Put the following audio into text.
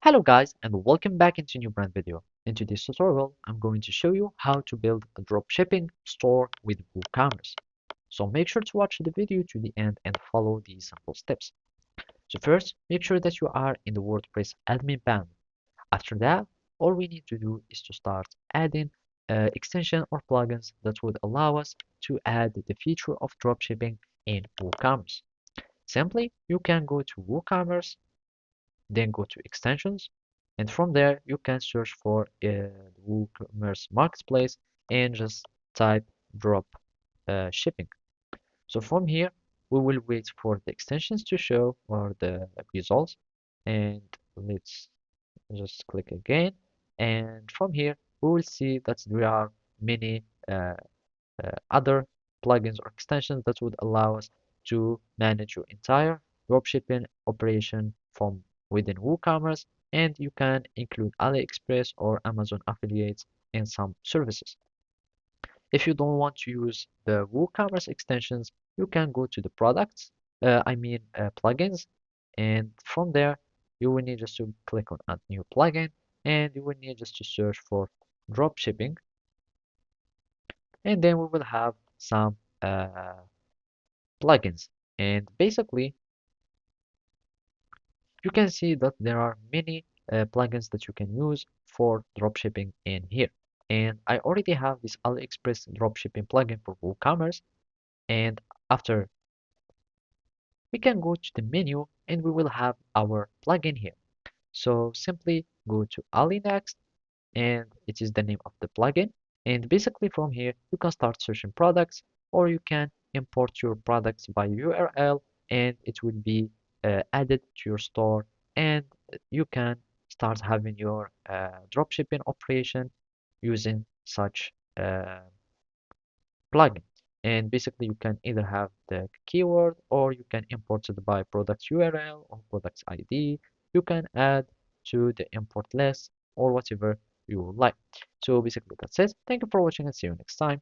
Hello guys and welcome back into a new brand video. In today's tutorial, I'm going to show you how to build a dropshipping store with WooCommerce. So make sure to watch the video to the end and follow these simple steps. So first, make sure that you are in the WordPress admin panel. After that, all we need to do is to start adding extension or plugins that would allow us to add the feature of dropshipping in WooCommerce. Simply, you can go to WooCommerce, then go to extensions, and from there you can search for WooCommerce Marketplace and just type drop shipping. So from here we will wait for the extensions to show or the results, and let's just click again, and from here we will see that there are many other plugins or extensions that would allow us to manage your entire dropshipping operation from within WooCommerce, and you can include AliExpress or Amazon affiliates in some services. If you don't want to use the WooCommerce extensions, you can go to the products, plugins, and from there you will need just to click on add new plugin, and you will need just to search for dropshipping, and then we will have some plugins. And basically, you can see that there are many plugins that you can use for dropshipping in here. And I already have this AliExpress dropshipping plugin for WooCommerce. And after, we can go to the menu and we will have our plugin here. So simply go to Ali next, and it is the name of the plugin. And basically from here, you can start searching products, or you can import your products by URL, and it will be added to your store, and you can start having your dropshipping operation using such plugin. And basically you can either have the keyword, or you can import it by product URL or product ID. You can add to the import list or whatever you would like. So basically that's it. Thank you for watching and see you next time.